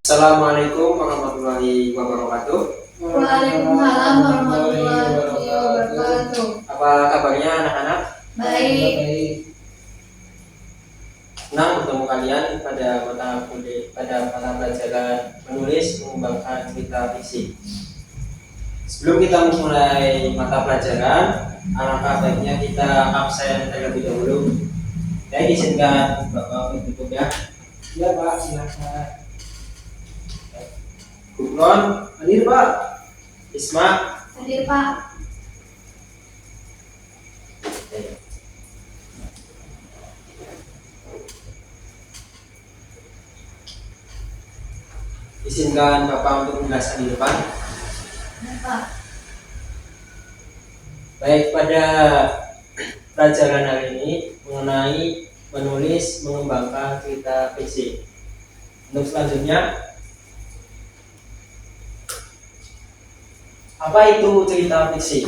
Assalamualaikum warahmatullahi wabarakatuh. Waalaikumsalam warahmatullahi wabarakatuh. Apa kabarnya anak-anak? Baik. Senang bertemu kalian pada mata pelajaran menulis mengembangkan cerita fiksi. Sebelum kita memulai mata pelajaran, alangkah baiknya kita absen terlebih dahulu. Saya izinkan Bapak untuk tutup ya. Ya Pak, silakan. Gufron, Hadir Pak. Isma, Hadir Pak. izinkan Bapak untuk menjelaskan di depan. Pak. Baik, pada pelajaran hari ini mengenai menulis mengembangkan cerita fiksi. Untuk selanjutnya, apa itu cerita fiksi?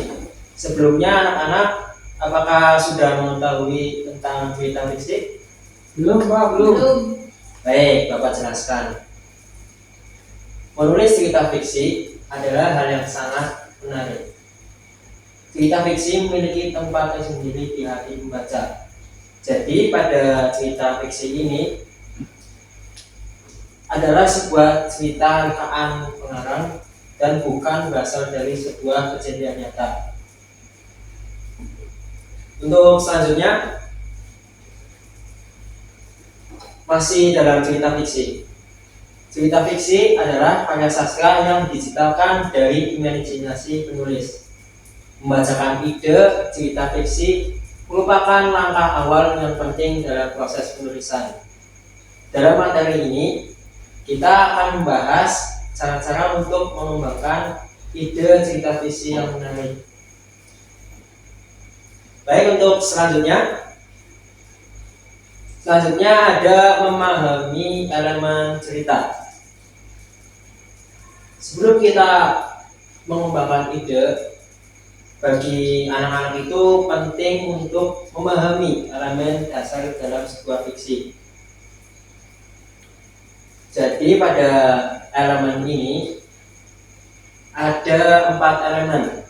Sebelumnya anak-anak, apakah sudah mengetahui tentang cerita fiksi? Belum Pak, belum. Baik, Bapak jelaskan. Menulis cerita fiksi adalah hal yang sangat menarik. Cerita fiksi memiliki tempat tersendiri di hati pembaca. Jadi pada cerita fiksi ini adalah sebuah cerita rekaan pengarang dan bukan berasal dari sebuah kejadian nyata. Untuk selanjutnya, masih dalam cerita fiksi. Cerita fiksi adalah karya sastra yang diciptakan dari imajinasi penulis. Membacakan ide cerita fiksi merupakan langkah awal yang penting dalam proses penulisan. Dalam materi ini, kita akan membahas cara-cara untuk mengembangkan ide cerita fiksi yang menarik. Baik, untuk selanjutnya ada memahami elemen cerita. Sebelum kita mengembangkan ide, bagi anak-anak itu penting untuk memahami elemen dasar dalam sebuah fiksi. Jadi pada elemen ini ada 4 elemen.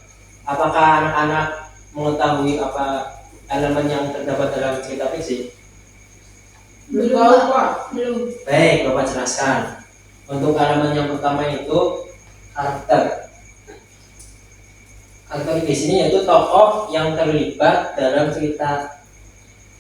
Apakah anak-anak mengetahui apa elemen yang terdapat dalam cerita fiksi? Belum tahu Pak. Belum. Baik, Bapak jelaskan. Untuk elemen yang pertama itu karakter. Karakter di sini yaitu tokoh yang terlibat dalam cerita.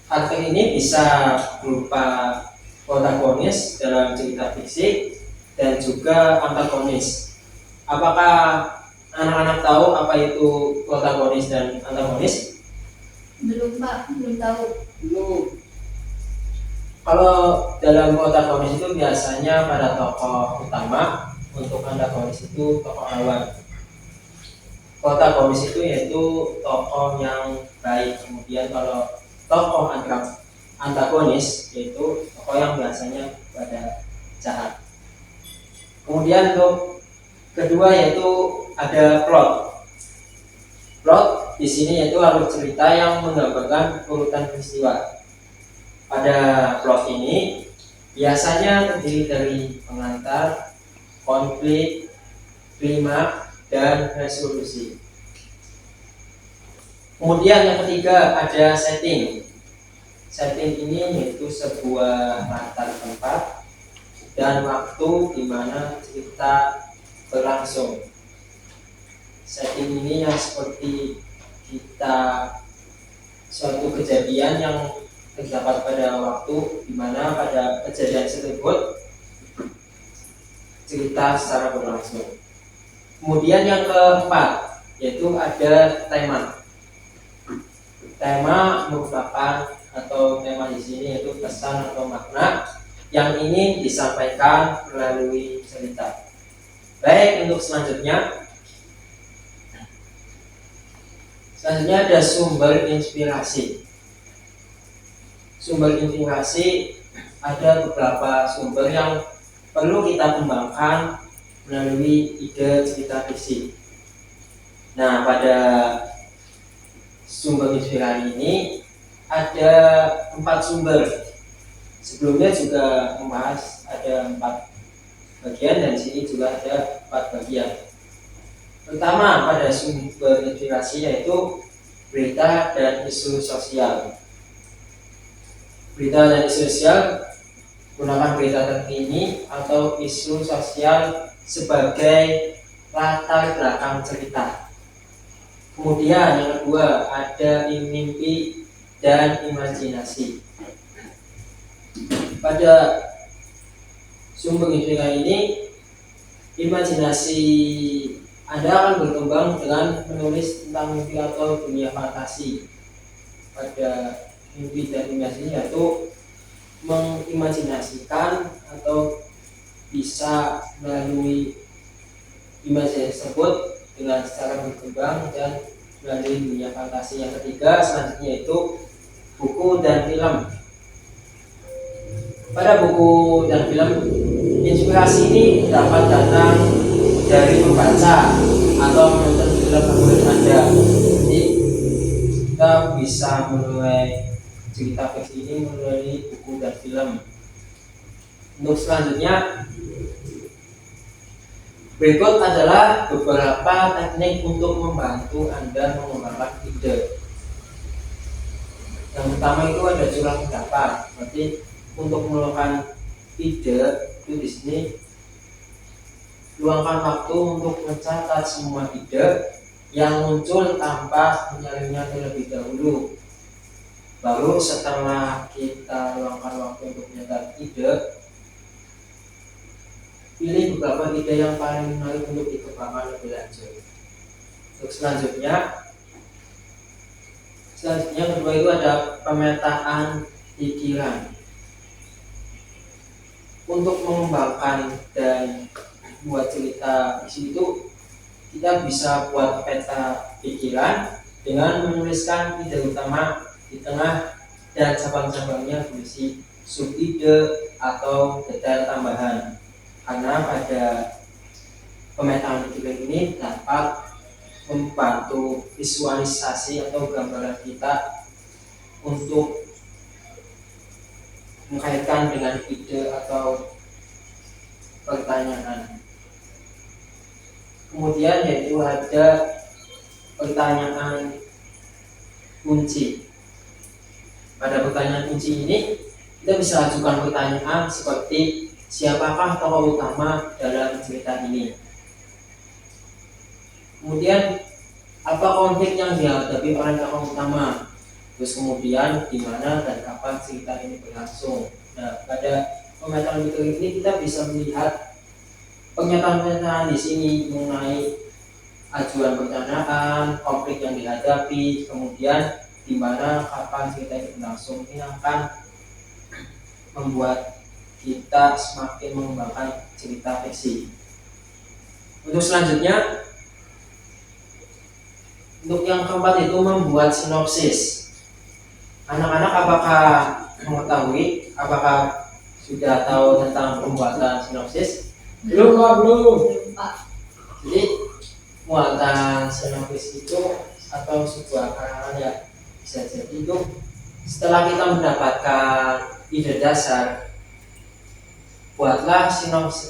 Karakter ini bisa berupa protagonis dalam cerita fiksi dan juga antagonis. Apakah anak-anak tahu apa itu protagonis dan antagonis? Belum Pak, belum tahu. Belum. Kalau dalam protagonis itu biasanya pada tokoh utama, untuk antagonis itu tokoh lawan. Protagonis itu yaitu tokoh yang baik, kemudian kalau tokoh antagonis yaitu tokoh yang biasanya pada jahat. Kemudian untuk kedua yaitu ada plot. Plot di sini yaitu alur cerita yang menggambarkan urutan peristiwa. Pada plot ini biasanya terdiri dari pengantar, konflik, klimaks, dan resolusi. Kemudian yang ketiga ada setting. Setting ini yaitu sebuah latar tempat dan waktu di mana cerita berlangsung. Setting ini yang seperti kita suatu kejadian yang terdapat pada waktu di mana pada kejadian tersebut cerita secara berlangsung. Kemudian yang keempat yaitu ada tema. Tema merupakan atau tema di sini yaitu pesan atau makna yang ingin disampaikan melalui cerita. Baik, untuk selanjutnya ada sumber inspirasi. Sumber inspirasi ada beberapa sumber yang perlu kita kembangkan melalui ide cerita fiksi. Nah, pada sumber inspirasi ini ada 4 sumber. Sebelumnya juga membahas ada 4 bagian dan di sini juga ada 4 bagian. Pertama, pada sumber inspirasi yaitu berita dan isu sosial. Berita dan isu sosial gunakan berita terkini atau isu sosial sebagai latar belakang cerita. Kemudian yang kedua ada mimpi dan imajinasi. Pada sumber inspirasi ini, imajinasi Anda akan berkembang dengan menulis tentang mimpi atau dunia fantasi. Pada mimpi dan imajinasi yaitu mengimajinasikan atau bisa melalui imajinasi tersebut dengan secara berkembang dan melalui dunia fantasi. Yang ketiga selanjutnya yaitu buku dan film. Pada buku dan film, inspirasi ini dapat datang dari membaca atau menonton film favorit Anda. Jadi kita bisa mulai cerita fiksi ini melalui buku dan film. Untuk selanjutnya, berikut adalah beberapa teknik untuk membantu Anda mengembangkan ide. Yang pertama itu ada curah pendapat. Berarti untuk meluangkan ide itu di sini luangkan waktu untuk mencatat semua ide yang muncul tanpa menyaringnya terlebih dahulu. Baru setelah kita luangkan waktu untuk mencatat ide, pilih beberapa ide yang paling menarik untuk dikembangkan lebih lanjut. Untuk selanjutnya kedua itu ada pemetaan pikiran. Untuk mengembangkan dan buat cerita fiksi itu, kita bisa buat peta pikiran dengan menuliskan ide utama di tengah dan cabang-cabangnya berisi sub-ide atau detail tambahan. Karena pada pemetaan pikiran ini dapat membantu visualisasi atau gambaran kita untuk mengkaitkan dengan ide atau pertanyaan. Kemudian yaitu ada pertanyaan kunci. Pada pertanyaan kunci ini kita bisa ajukan pertanyaan seperti siapakah tokoh utama dalam cerita ini. Kemudian apa konflik yang dihadapi oleh tokoh utama. Terus kemudian di mana dan kapan cerita ini berlangsung. Nah, pada pemetaan pikiran ini kita bisa melihat pernyataan-pernyataan di sini mengenai ajuan pertanyaan, konflik yang dihadapi, kemudian di mana kapan cerita ini berlangsung. Ini akan membuat kita semakin mengembangkan cerita fiksi. Untuk selanjutnya, untuk yang keempat itu membuat sinopsis. Anak-anak apakah mengetahui, apakah sudah tahu tentang pembuatan sinopsis? Belum Pak, belum. Belum Pak. Jadi pembuatan sinopsis itu atau sebuah karangan ya bisa jadi itu setelah kita mendapatkan ide dasar, buatlah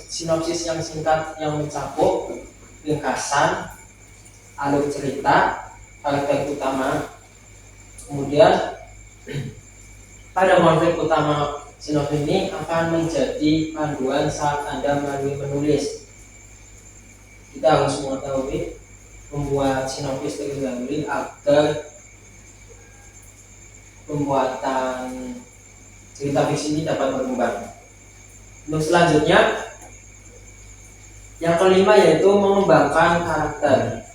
sinopsis yang singkat yang mencakup ringkasan, alur cerita, karakter utama. Kemudian pada konflik utama sinopsis ini akan menjadi panduan saat Anda menulis. Kita harus mengetahui membuat sinopsis terlebih dahulu agar pembuatan cerita fiksi ini dapat berkembang. Untuk selanjutnya, yang kelima yaitu mengembangkan karakter.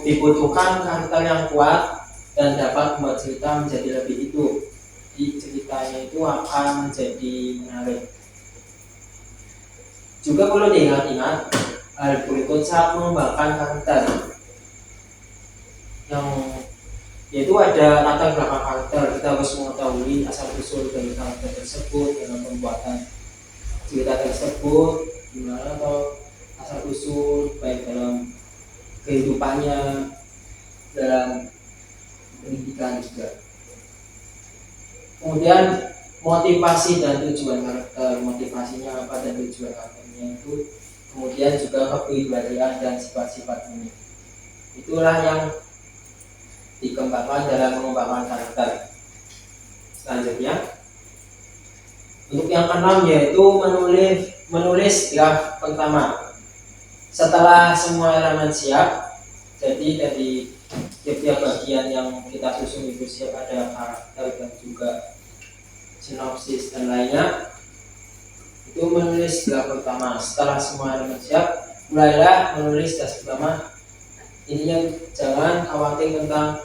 Dibutuhkan karakter yang kuat dan dapat membuat cerita menjadi lebih hidup. Jadi ceritanya itu akan menjadi menarik. Juga perlu diingat-ingat, hal berikut sangat mengembangkan karakter yang yaitu ada latar belakang karakter. Kita harus mengetahui asal usul dari karakter tersebut dengan pembuatan cerita tersebut gimana, atau asal usul baik dalam kehidupannya, dalam pendidikan juga. Kemudian motivasi dan tujuan karakter, motivasinya apa dan tujuan karakternya itu, kemudian juga kepribadian dan sifat-sifat ini. Itulah yang dikembangkan dalam mengembangkan karakter. Selanjutnya, untuk yang keenam yaitu menulis draft pertama. Setelah semua elemen siap, jadi dari tiap bagian yang kita susun itu siap, ada karakter dan juga sinopsis dan lainnya, itu menulis draft pertama. Setelah semua elemen siap, mulailah menulis draft pertama. Intinya jangan khawatir tentang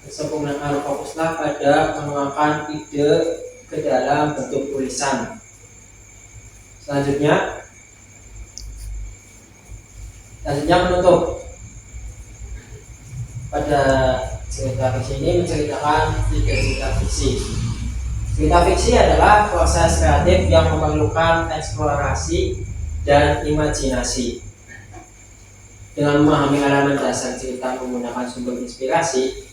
kesempurnaan, fokuslah pada menuangkan ide ke dalam bentuk tulisan. Selanjutnya menutup. Pada cerita fiksi ini menceritakan 3 cerita fiksi. Cerita fiksi adalah proses kreatif yang memerlukan eksplorasi dan imajinasi. Dengan memahami elemen dasar cerita, menggunakan sumber inspirasi,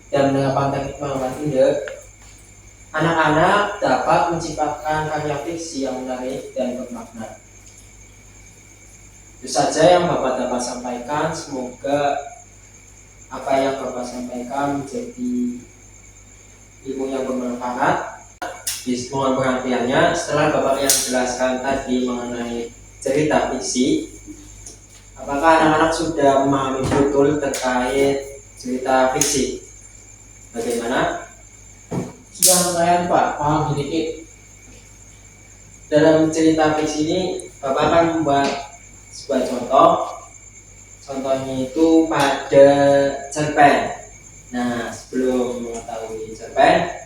dan menerapkan teknik pengembangan ide, anak-anak dapat menciptakan karya fiksi yang menarik dan bermakna. Itu saja yang Bapak dapat sampaikan. Semoga apa yang Bapak sampaikan menjadi ilmu yang bermanfaat. Mohon perhatiannya, setelah Bapak yang jelaskan tadi mengenai cerita fiksi, apakah anak-anak sudah memahami betul terkait cerita fiksi? Bagaimana? Sudah lumayan Pak, paham sedikit. Dalam cerita fiksi ini Bapak akan membuat sebuah contoh. Contohnya itu pada cerpen. Nah, sebelum mengetahui cerpen,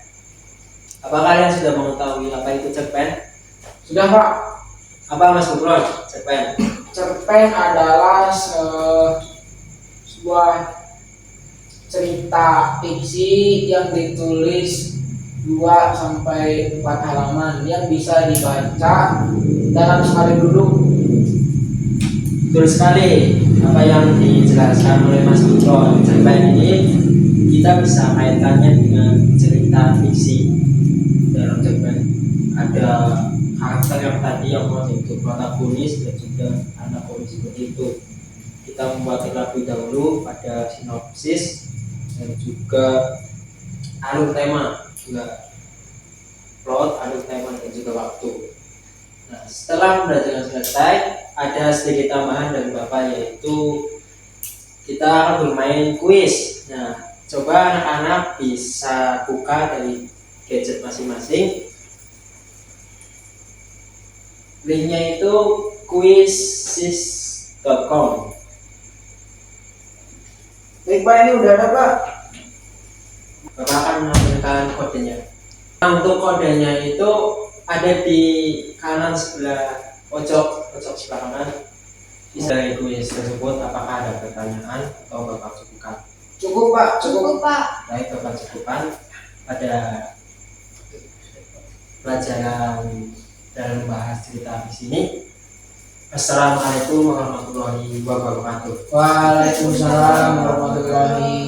apa kalian sudah mengetahui apa itu cerpen? Sudah Pak. Apa Mas Bukron? Cerpen. Cerpen adalah sebuah cerita fiksi yang ditulis 2-4 halaman yang bisa dibaca dalam sekali duduk. Betul sekali apa yang dijelaskan oleh Mas Bukron. Cerpen ini kita bisa kaitkannya dengan cerita fiksi. Dalam cerpen ada karakter yang tadi yang itu protagonis dan juga antagonis, seperti itu. Kita membuat terlebih dahulu pada sinopsis dan juga alur tema, juga plot, alur tema dan juga waktu. Nah, setelah pembelajaran selesai, ada sedikit tambahan dari Bapak, yaitu kita akan bermain kuis. Nah, coba anak-anak bisa buka dari gadget masing-masing. Linknya itu quizsis.com. Baik Pak, ini udah ada Pak. Bapak akan menampilkan kodenya. Nah, untuk kodenya itu ada di kanan sebelah pojok sebelah kanan. Dari kuis tersebut apakah ada pertanyaan atau Bapak cukupkan? Cukup Pak, Cukup Pak. Baik, Bapak cukupkan pada pelajaran dalam membahas cerita di sini. Assalamualaikum warahmatullahi wabarakatuh. Waalaikumsalam warahmatullahi